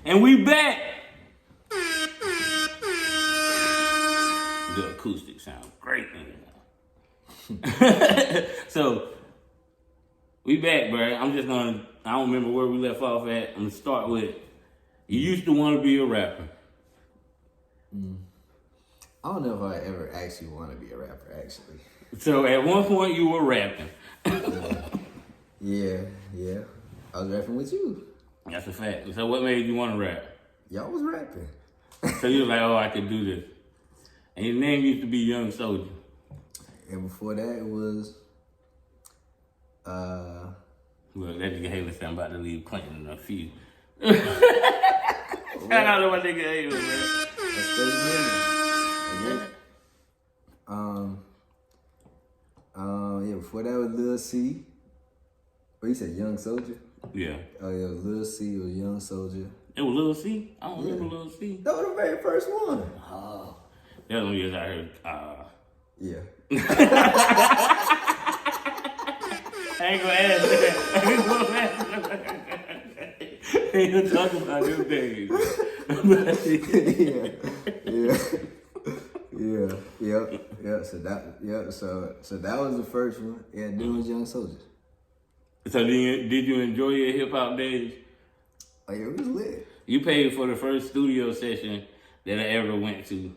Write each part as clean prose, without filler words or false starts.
And we back. The acoustic sounds great in here. So, we back, bro. I don't remember where we left off at. I'm gonna start with, you used to want to be a rapper. I don't know if I ever actually want to be a rapper, actually. So, at one point, you were rapping. Yeah. I was rapping with you. That's a fact. So, what made you want to rap? Y'all was rapping. So, you were like, oh, I could do this. And your name used to be Young Soldier. And before that, it was, Look, that nigga Haley said I'm about to leave Clinton in a few. Shout out to my nigga Haley, man. That's 30 minutes. Yeah, before that was Lil C. What you said, Young Soldier? Yeah. Oh, yeah, it was Lil C, it was Young Soldier. It was Lil C? I don't remember Lil C. That was the very first one. Oh. That was when you was out here, Yeah. I ain't gonna ask that. Ain't gonna talk about them days. Yeah. So that was the first one. Yeah, then was Young Soldier. So did you enjoy your hip hop days? Oh yeah, it was lit. You paid for the first studio session that I ever went to,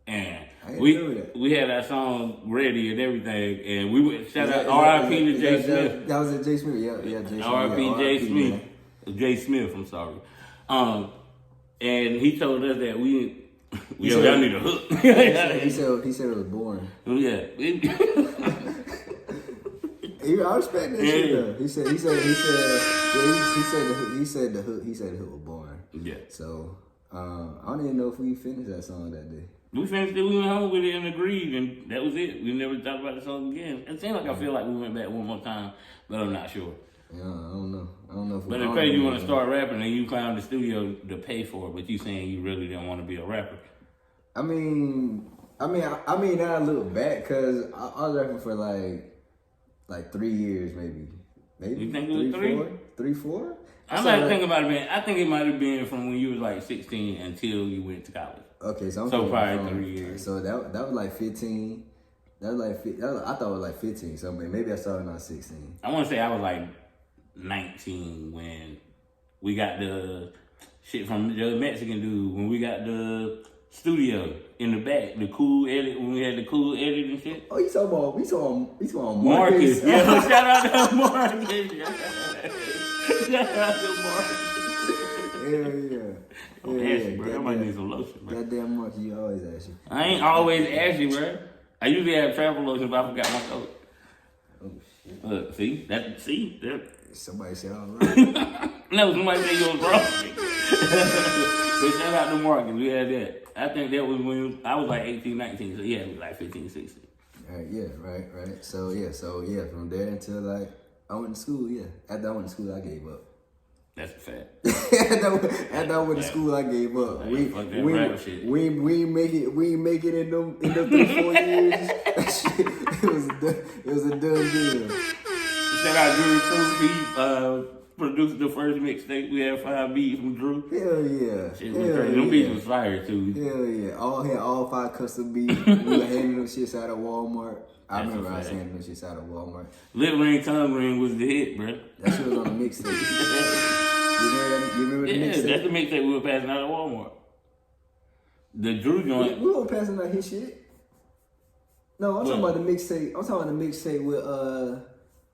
and we had our song ready and everything, and we went shout out R.I.P. to Jay Smith. That was at Jay Smith. Yeah, Jay Smith. R.I.P. Jay Smith. Jay Smith. I'm sorry. And he told us that y'all need a hook. he said it was boring. Yeah. I respect that shit though. He said the hook was boring. Yeah. So I don't even know if we finished that song that day. We finished it, we went home with it and agreed, and that was it. We never talked about the song again. It seems like I feel like we went back one more time, but I'm not sure. Yeah, I don't know. But it's crazy you want to start rapping and you climb the studio to pay for it, but you saying you really didn't want to be a rapper. I mean, now I look back, cause I was rapping for like 3 years, maybe. You think it was 3? 3, 4? I'm not thinking about it, man. I think it might have been from when you was like 16 until you went to college. Okay, so probably 3 years. So that was like 15. I thought it was like 15. So maybe I started when I was 16. I want to say I was like 19 when we got the shit from the Mexican dude. When we got the studio in the back, the cool edit, when we had the cool edit and shit. Oh, you talking about Marcus? Yeah, shout out to Marcus. Shout out to Marcus. Yeah, bro. I might need some lotion, bro. Goddamn Marcus, you always ask you. I ain't always ask you, bro. I usually have travel lotion, but I forgot my coat. Oh shit! Look, see that. Somebody said all right. No, somebody said you was wrong. But shout out to Marcus, we had that. I think that was when I was like 18, 19, so yeah, we was like 15, 16. Right. So from there until like I went to school, After I went to school, I gave up. That's a fact. After I went to school, I gave up. We ain't make it in them 3-4 years. That shit, it was a done deal. Shout out Drew Truth. He produced the first mixtape. We had 5 beats from Drew. Hell yeah. Shit was crazy. Them beats was fire too. Hell yeah. Had all 5 custom beats. We were handing them shits out of Walmart. I remember I was handing them shits out of Walmart. Lip Ring, Tongue Ring was the hit, bro. That shit was on the mixtape. You remember the mixtape? Yeah, that's the mixtape we were passing out of Walmart. The Drew joint. We weren't passing out his shit. No, I'm talking about the mixtape. I'm talking about the mixtape with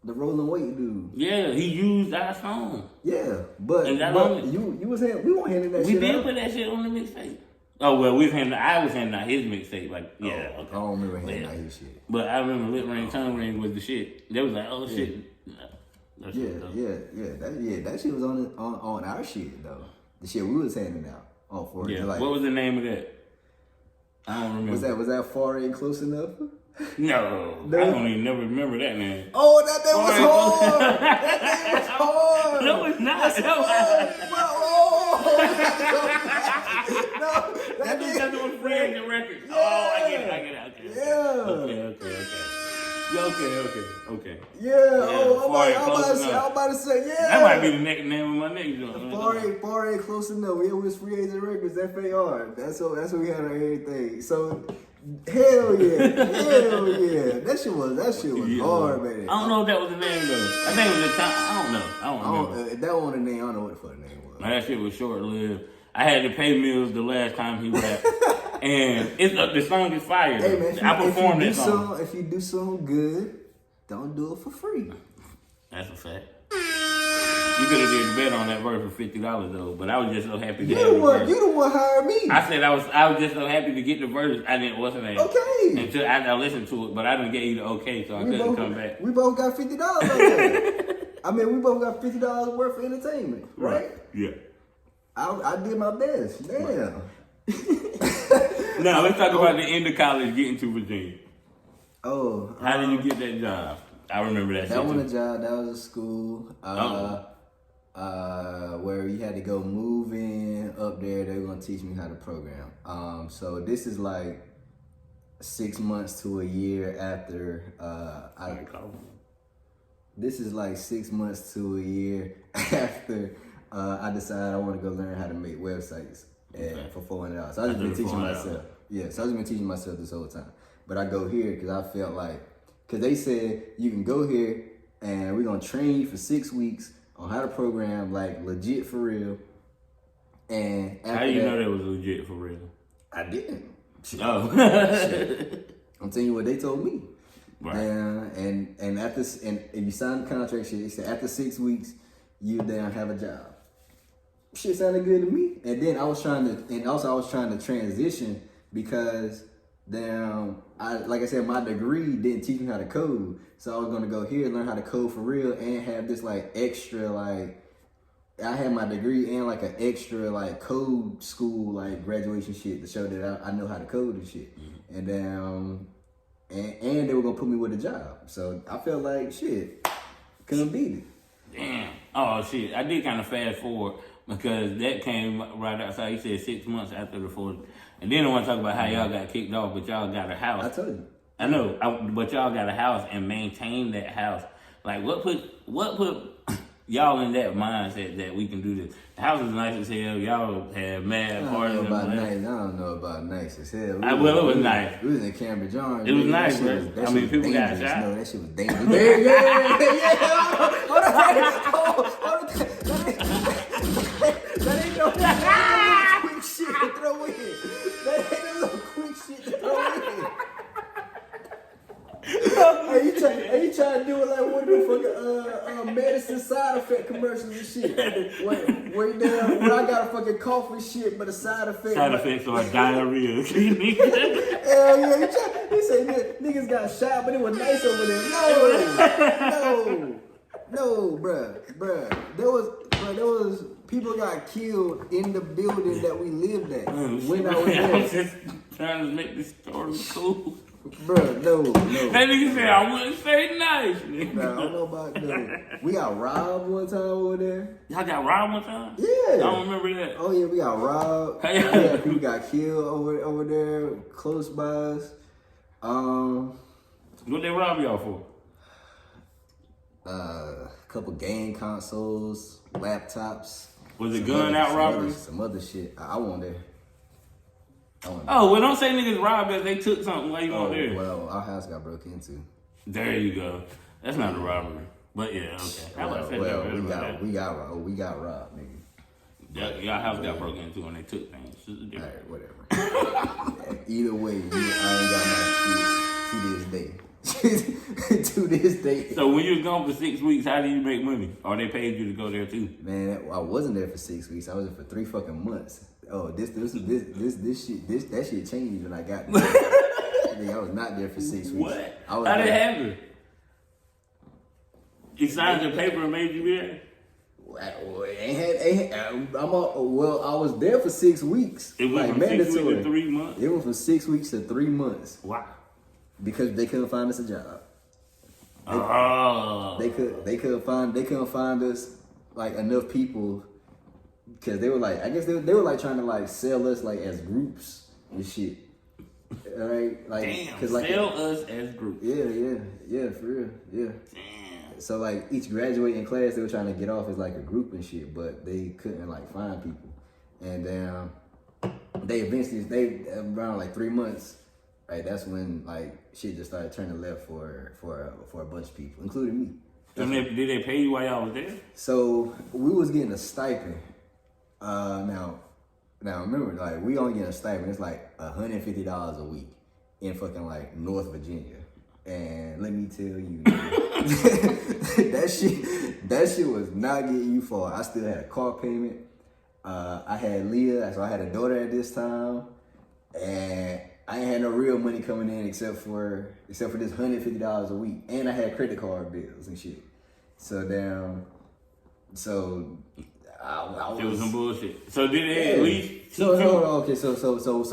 the Rolling Weight dude. Yeah, he used our song. Yeah, but you was we weren't handing that shit out. We did put that shit on the mixtape. Oh well, I was handing out his mixtape. Like okay. I don't remember handing out his shit. But I remember Lip Ring, Tongue Ring was the shit. They was like, oh shit. That shit was on our shit though. The shit we was handing out on 4th of July. What was the name of that? I don't remember. Was that Far Ain't Close Enough? No, I don't even never remember that name. Oh, that name was hard. That name was hard. No, it's not. That's That's what Fred the record. Yeah. Oh, I get it. Okay. Yeah. Okay. Yeah. Oh, I'm about to say, yeah. That might be the next name of my next joint. Far A close enough. It was Free Agent Records, FAR. That's what we had on everything. So hell yeah. That shit was hard, man. I don't know if that was the name though. I think it was the time. I don't know. I don't remember. If that wasn't the name, I don't know what the fuck the name was. Man, that shit was short lived. I had to pay Mills the last time he rapped. And the song is fire. Hey man, I performed that song. If you do something good, don't do it for free. That's a fact. You could have did the bet on that verse for $50 though, but I was just so happy to have the verse. You the one hired me. I said I was just so happy to get the verse. I didn't wasn't that okay until I listened to it, but I didn't get you the okay, so I couldn't come back. We both got $50 on that. I mean, we both got $50 worth of entertainment, right? Yeah. I did my best. Damn. Right. Now let's talk about the end of college getting to Virginia. Oh, how did you get that job? I remember that. That wasn't a job. That was a school. Where you had to go move in up there. They were gonna teach me how to program. So this is like 6 months to a year after This is like 6 months to a year after I decided I want to go learn how to make websites for $400. So I just been teaching myself. Yeah, so I just been teaching myself this whole time. But I go here because I felt like, because they said you can go here and we're gonna train you for 6 weeks on how to program, like legit for real. And after how do you know that was legit for real? I didn't. Oh. Shit. I'm telling you what they told me. Right. And if you sign the contract, shit, they said after 6 weeks you then have a job. Shit sounded good to me. And then I was trying to transition because like I said, my degree didn't teach me how to code. So I was gonna go here and learn how to code for real and have this like extra like, I had my degree and like an extra like code school like graduation shit to show that I know how to code and shit. Mm-hmm. And then and they were gonna put me with a job. So I felt like shit, couldn't beat it. Damn. Oh shit. I did kind of fast forward because that came right outside. You said 6 months after the 4th. And then I want to talk about how y'all got kicked off, but y'all got a house. I told you. I know, but y'all got a house and maintained that house. Like, what put y'all in that mindset that we can do this? The house is nice as hell. Y'all had mad parties. I don't know about nice as hell. It was nice. We was in Cambridge, Orange. It was nice, bro. I mean, people got shot. No, that shit was dangerous. Yeah. That ain't no quick shit to throw in. That ain't no quick shit to throw in. Hey, you trying to do it like one of the fucking medicine side effect commercials and shit. Where I got a fucking cough and shit, but a side effect. Side effects are diarrhea. Hell yeah, he said niggas got shot, but it was nice over there. No, bruh. There was people got killed in the building that we lived at. When I was there. I was just trying to make this story cool. Bruh, no. That nigga said I wouldn't say nice. Nah, I don't know about that. We got robbed one time over there. Y'all got robbed one time? Yeah. I don't remember that. Oh yeah, we got robbed. Yeah, people got killed over there, close by us. What they rob y'all for? A couple game consoles, laptops. Was it gun out robbery? Some other shit. I wasn't there. Oh, well, don't say niggas robbed us. They took something while you weren't there. Well, our house got broke into. There you go. That's not a robbery. But yeah, okay. We got robbed, nigga. Y'all house got broken into and they took things. Alright, whatever. Either way, I ain't got my shit to this day. To this day. So when you was gone for 6 weeks, how did you make money? Or they paid you to go there too? Man, I wasn't there for 6 weeks. I was there for 3 fucking months. Oh, that shit changed when I got there. I was not there for 6 weeks. What? How did it happen? You signed the paper and made you there? I was there for 6 weeks. It was from 6 weeks to 3 months? It went from 6 weeks to 3 months. Wow. Because they couldn't find us a job. They couldn't find us like enough people. Cause they were like, I guess they were like trying to like sell us like as groups and shit. Alright? Like, damn, cause like sell us as groups. Yeah, for real. Yeah. So like each graduating class they were trying to get off as like a group and shit, but they couldn't like find people. And then they eventually around like 3 months, right? That's when like shit just started turning left for a bunch of people, including me. And did they pay you while y'all was there? So we was getting a stipend. Now remember, like we only get a stipend. It's like $150 a week in fucking like North Virginia. And let me tell you, that shit was not getting you far. I still had a car payment. I had Leah, so I had a daughter at this time, and I ain't had no real money coming in except for this $150 a week, and I had credit card bills and shit. So I was. It was some bullshit. So did they at least? So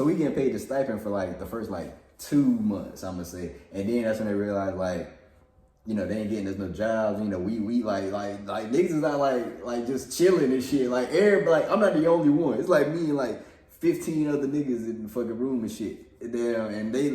we getting paid the stipend for like the first like 2 months, I'm gonna say, and then that's when they realized like, you know, they ain't getting us no jobs. You know, we like niggas is not like just chilling and shit. Like everybody, like I'm not the only one. It's like me and like 15 other niggas in the fucking room and shit. And they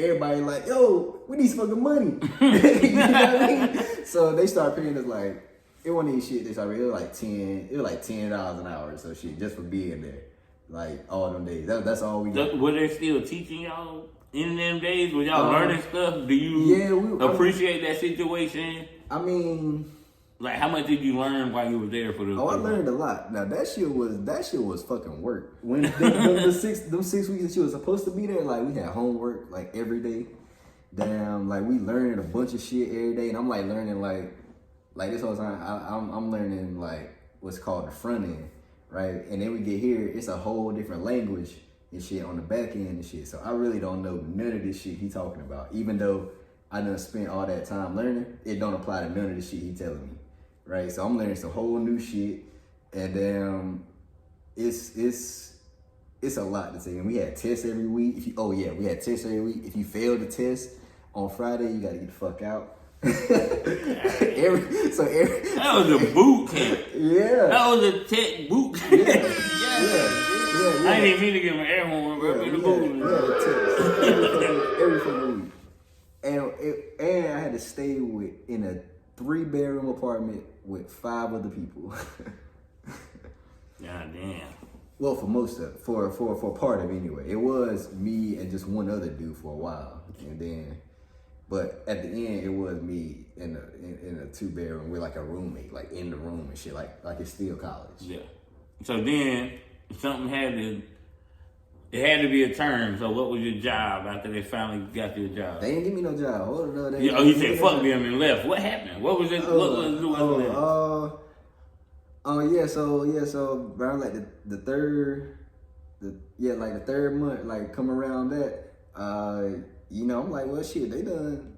everybody like, yo, we need some fucking money. You know what I mean? So they start paying us like, it wasn't even shit. It was like $10 an hour or so shit just for being there, like all them days. That's all we got. Were they still teaching y'all in them days? Were y'all learning stuff? Do you appreciate that situation? I mean, like how much did you learn while you were there for the? I learned a lot. Now that shit was fucking work. When them 6 weeks that she was supposed to be there, like we had homework like every day. Damn, like we learning a bunch of shit every day, and I'm like learning like this whole time. I'm learning like what's called the front end, right? And then we get here, it's a whole different language and shit on the back end and shit. So I really don't know none of this shit he talking about. Even though I done spent all that time learning, it don't apply to none of the shit he telling me, right? So I'm learning some whole new shit, and then it's a lot to take. And we had tests every week. We had tests every week. If you failed the test on Friday, you gotta get the fuck out. That was a boot camp. Yeah. That was a tech boot camp. Yeah. I didn't even mean to give him an air horn, bro. Every fucking week. And I had to stay in a 3-bedroom apartment with 5 other people. God damn. Well, for most of it, for part of it anyway. It was me and just one other dude for a while, and then. But at the end, it was me in a 2-bedroom with like a roommate, like in the room and shit, like it's still college. Yeah. So then something had to be a term. So what was your job after they finally got you a job? They didn't give me no job. He said fuck them and left. What happened? What was it? So around like the third month, like come around that, you know, I'm like, well, shit, they done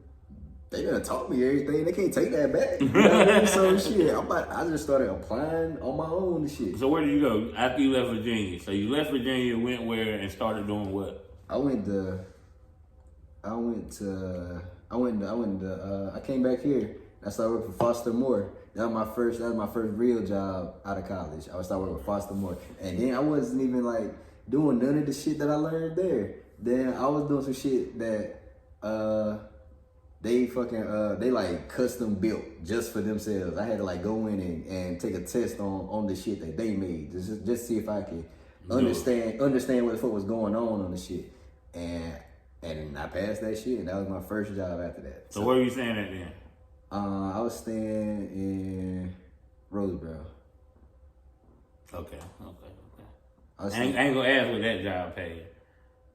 taught me everything. They can't take that back. You know what I mean? So shit, I just started applying on my own and shit. So where did you go after you left Virginia? So you left Virginia, went where, and started doing what? I came back here. I started working for Foster Moore. That was my first real job out of college. I started working with Foster Moore, and then I wasn't even like doing none of the shit that I learned there. Then I was doing some shit that they like custom built just for themselves. I had to like go in and take a test on the shit that they made, just see if I could understand what the fuck was going on the shit. And I passed that shit, and that was my first job after that. So where were you staying at then? I was staying in Roseboro. Okay. I ain't gonna ask what that job paid.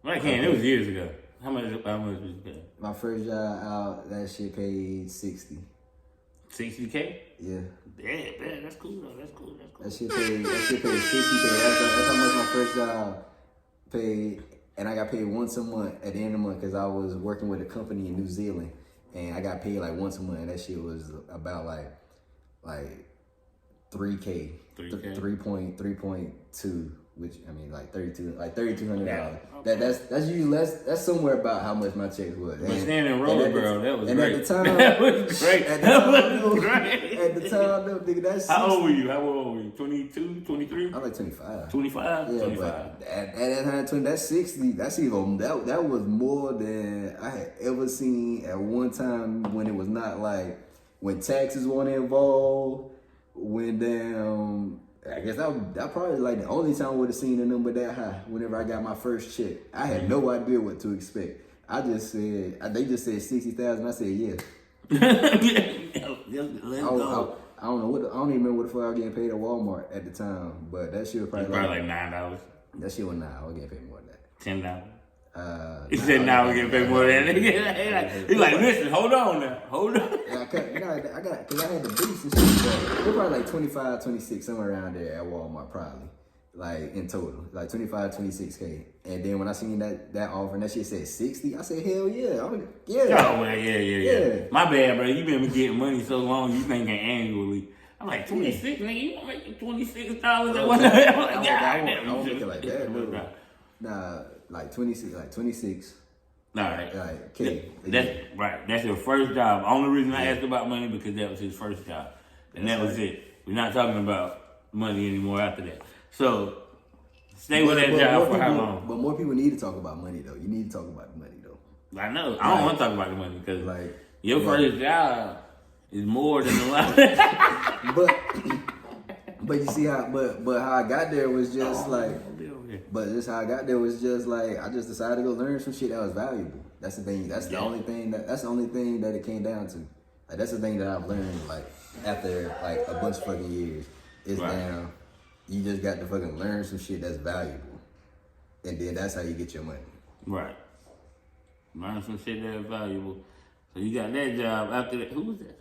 But I can't. It was years ago. How much was you paying? My first job out, that shit paid $60. $60K? Yeah. Yeah, that's cool though. That's cool. That shit paid $60K. That's how much my first job paid, and I got paid once a month at the end of the month because I was working with a company in New Zealand, and I got paid like once a month, and that shit was about like $3K. 3.2. Which I mean, like $3,200. Okay. That's usually that's somewhere about how much my check was. But staying in Roseboro, that was and great. At the time, that was great. At the time, nigga, that's how old were you? 22, 23? I'm like 25. 25? Yeah, 25. But at that time, that's 60. That's even that was more than I had ever seen at one time when it was not like when taxes weren't involved, when I guess that probably like the only time I would have seen a number that high. Whenever I got my first check, I had no idea what to expect. I just said they just said 60,000. I said yes. Let's go. I don't know I don't even remember what the fuck I was getting paid at Walmart at the time, but that shit was probably like $9. That shit was $9. I was getting paid more than that. $10. He said now we're getting paid more than that. He's like, listen, hold on now. Hold on. Yeah, because I had the boots and shit, but they're probably like 25, 26, somewhere around there at Walmart, probably. Like in total, like 25, 26K. And then when I seen that offer and that shit said 60, I said, hell yeah. Yeah. Oh, well, yeah. My bad, bro. You been getting money so long, you thinking annually. I'm like, 26, nigga, you gonna make $26 at one time? I won't make it like that, bro. Nah, like 26. Alright. Like, okay. That's right. That's your first job. Only reason I asked about money because that was his first job. And that was it. We're not talking about money anymore after that. So stay with that job for how long? But more people need to talk about money though. You need to talk about the money though. I know. I don't want to talk about the money because your first job is more than a lot. But you see how how I got there was just I just decided to go learn some shit that was valuable. That's the thing. That's the only thing that it came down to. Like that's the thing that I've learned like after like a bunch of fucking years. Is now you just got to fucking learn some shit that's valuable. And then that's how you get your money. Right. Learn some shit that's valuable. So you got that job after that. Who was that?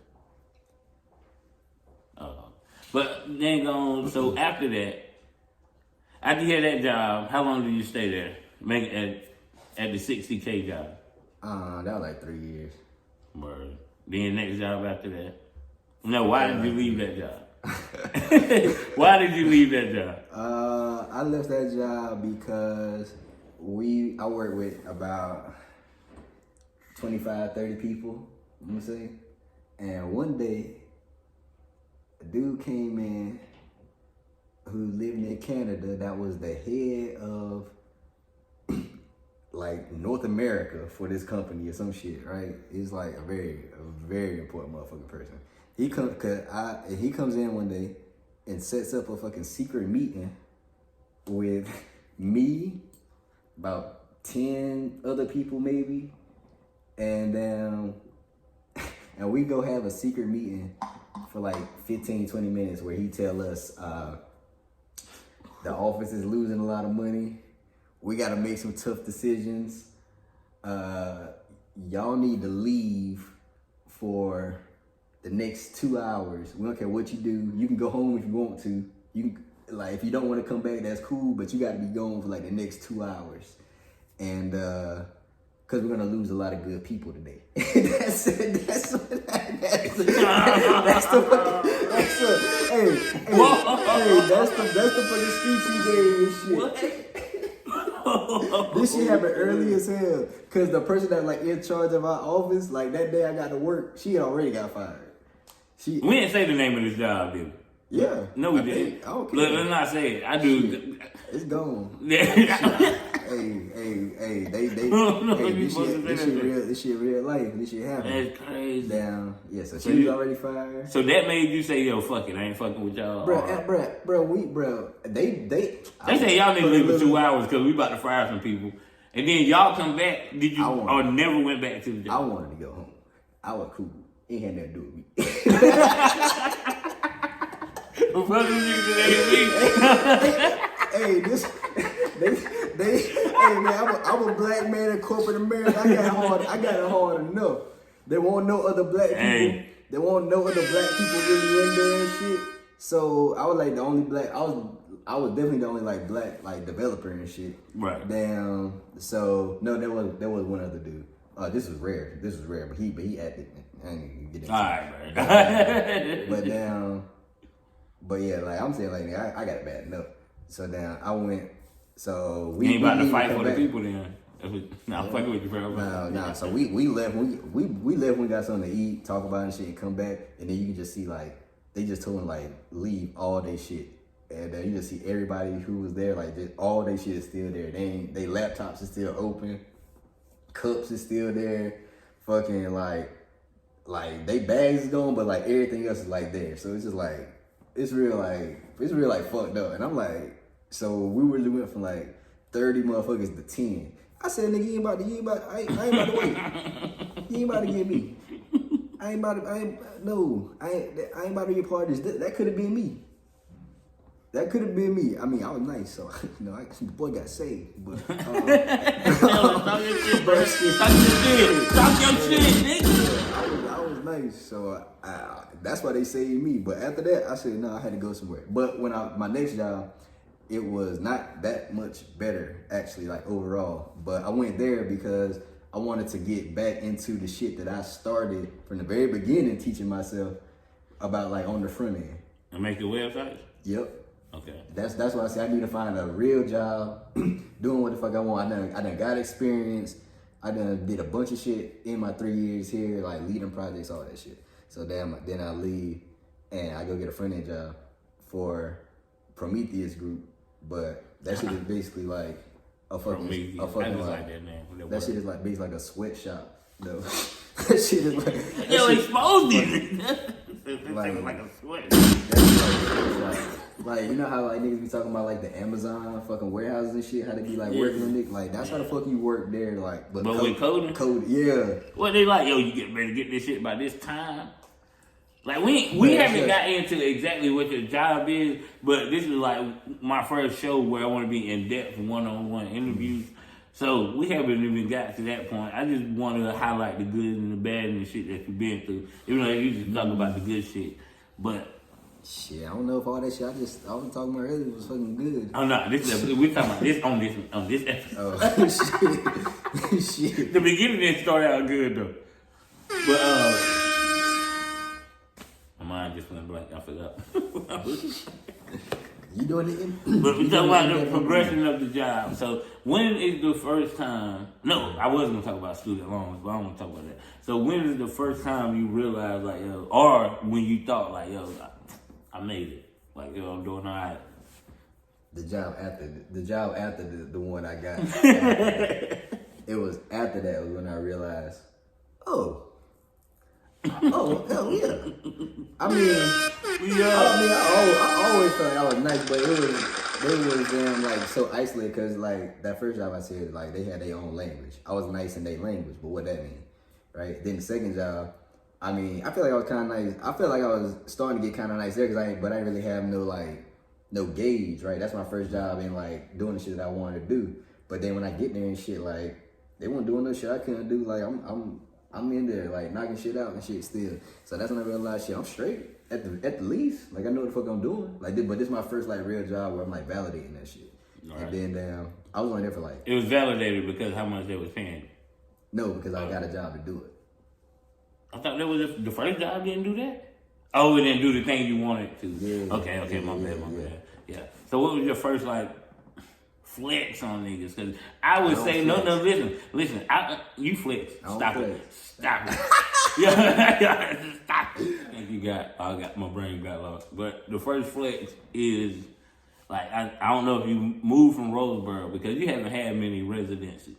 But then so after that, after you had that job, how long did you stay there? Make at the 60K job? That was like 3 years. Word. Then next job after that. No, why did you leave that job? Why did you leave that job? I left that job because I worked with about 25, 30 people, you know what I'm saying? And one day, a dude came in who lived in Canada that was the head of like North America for this company or some shit, right? He's like a very important motherfucking person. He comes in one day and sets up a fucking secret meeting with me, about 10 other people maybe, and we go have a secret meeting for like 15, 20 minutes where he tell us the office is losing a lot of money. We got to make some tough decisions. Y'all need to leave for the next 2 hours. We don't care what you do. You can go home if you want to. You can, like, if you don't want to come back, that's cool, but you got to be gone for like the next 2 hours. And because we're gonna lose a lot of good people today. That's the fucking speech he gave and shit. This shit happened early as hell. Cause the person that like in charge of our office, like that day I got to work, she had already got fired. We didn't say the name of this job, did we? Yeah. No, we didn't. Okay. Let's not say it. I do. It's gone. Hey, this shit real life. This shit happened. That's crazy. Damn. Yeah, so she was already fired. So that made you say, yo, fuck it, I ain't fucking with y'all. They say y'all need to leave for 2 hours because we about to fire some people. And then y'all come back, did you, or never went back to the job? I wanted to go home. I was cool. It had nothing to do with me. Hey, hey man, I'm a black man in corporate America. I got it hard enough. There won't no other black people. Hey. There won't no other black people really in there and shit. So I was like the only black. I was definitely the only like black like developer and shit. Right. Damn. So no, there was one other dude. This was rare, but he acted. I ain't even get into it. Alright, man. But yeah, like I'm saying, like I got it bad enough. So then I went. So we ain't about to fight for the people then. I'm fucking with you, bro. Nah. So we left. We left when we got something to eat, talk about and shit, and come back. And then you can just see like they just told them like leave all their shit, and then you just see everybody who was there like just, all their shit is still there. They laptops is still open, cups is still there, fucking like like they bags is gone, but like everything else is like there. So it's just like it's real like fucked up. And I'm like, so we really went from like 30 motherfuckers to 10. I said, nigga, I ain't about to wait. You ain't about to get me. I ain't about to be a part of this. That could have been me. That could have been me. I mean, I was nice, so the boy got saved. But Talk your shit, bro. Talk your shit, nigga. I was nice, so that's why they saved me. But after that, I said no, I had to go somewhere. But when my next job, it was not that much better actually, like overall. But I went there because I wanted to get back into the shit that I started from the very beginning, teaching myself about like on the front end. And make your website? Yep. Okay. That's why I say I need to find a real job, doing what the fuck I want. I done got experience. I done did a bunch of shit in my 3 years here, like leading projects, all that shit. So then I leave and I go get a front end job for Prometheus Group, but that shit is basically like a fucking I just like that name. That shit is like basically like a sweatshop though. That shit is like yo, expose it. Like a sweat. Like, you know how like niggas be talking about like the Amazon fucking warehouses and shit, how they be like working on it? Like that's how the fuck you work there, like but with coding? Yeah. What they like, yo, you better get this shit by this time. Like we haven't got into exactly what your job is, but this is like my first show where I want to be in depth one-on-one interviews. So we haven't even got to that point. I just wanted to highlight the good and the bad and the shit that you've been through. Even though you just talk about the good shit. But shit, I don't know if all that shit I was talking about earlier was fucking good. Oh no, we're talking about this on this episode. Oh shit. The beginning didn't start out good though. But my mind just went blank. I forgot. You doing it? But we talking about the progression of the job. So when is the first time? No, I was gonna talk about student loans, but I don't want to talk about that. So when is the first time you realized, like, yo, or when you thought, like, yo, I made it, like, yo, I'm doing all right. The job after the one I got. It was after that was when I realized, oh hell yeah. I always felt like I was nice, but they was damn like so isolated because like that first job I said like they had their own language. I was nice in their language, but what that mean, right? Then the second job, I mean, I feel like I was kind of nice. I feel like I was starting to get kind of nice there because I didn't really have no gauge, right? That's my first job in like doing the shit that I wanted to do. But then when I get there and shit, like they weren't doing no shit I couldn't do. Like I'm in there like knocking shit out and shit still. So that's when I realized shit, I'm straight at the least. Like I know what the fuck I'm doing. Like but this is my first like real job where I'm like validating that shit. Right. And then I was only there for like. It was validated because how much they was paying. No, because I got a job to do it. I thought that was the first job didn't do that. Oh, it didn't do the thing you wanted to. Yeah. Okay, my bad. Yeah. So what was your first like flex on niggas? Because I would say no. Listen. You flex. Stop it. Yeah. Stop it. I got my brain got lost. But the first flex is like I don't know if you moved from Roseboro because you haven't had many residences.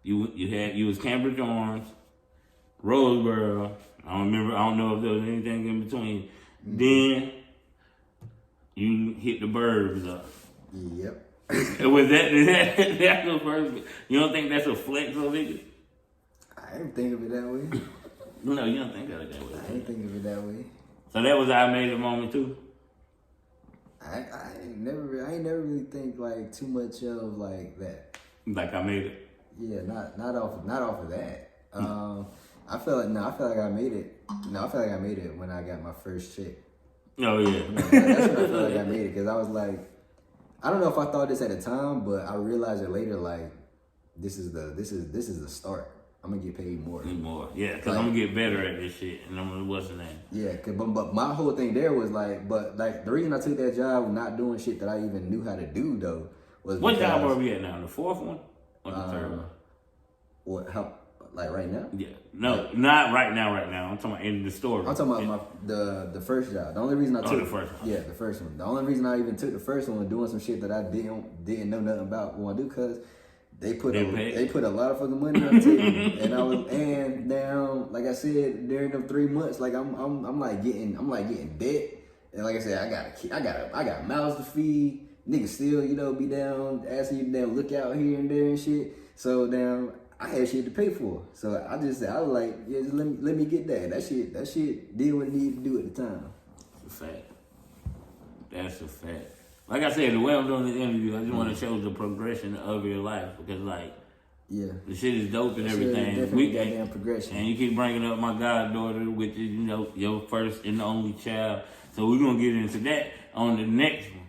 You was Cambridge Arms, Roseboro. I don't know if there was anything in between. Mm-hmm. Then you hit the burbs up. Yep. Was that's the first? You don't think that's a flex on niggas? I ain't think of it that way. No, you don't think of it that way. I ain't think of it that way. So that was I made it moment too. I ain't never really think like too much of like that. Like I made it. Yeah, not off of that. I feel like I made it. No, I feel like I made it when I got my first chick. Oh yeah. That's when I feel like I made it because I was like, I don't know if I thought this at the time, but I realized it later. Like, this is the start. I'm gonna get paid more. Yeah, because I'm gonna get better at this shit, and I'm gonna what's the name? Yeah, but my whole thing there was like, but like the reason I took that job, not doing shit that I even knew how to do though, was what job are we at now? The fourth one or the third one? What? How? Like right now? Yeah. No, not right now. I'm talking about in the store. I'm talking about the first job. The only reason I took the first one. Yeah, the first one. The only reason I even took the first one was doing some shit that I didn't know nothing about want to do because They put They pay. they put a lot of fucking money on the table, and down like I said during them 3 months, like I'm like getting debt, and like I said, I got mouths to feed. Niggas still be down asking you to damn look out here and there and shit. So damn, I had shit to pay for. So I just said I was like, yeah, just let me get that. That shit did what it needed to do at the time. That's a fact. That's a fact. Like I said, the way I'm doing this interview, I just want to show the progression of your life because, like, yeah, the shit is dope and that everything. Definitely goddamn progression. And you keep bringing up my goddaughter, which is your first and only child. So we're gonna get into that on the next one.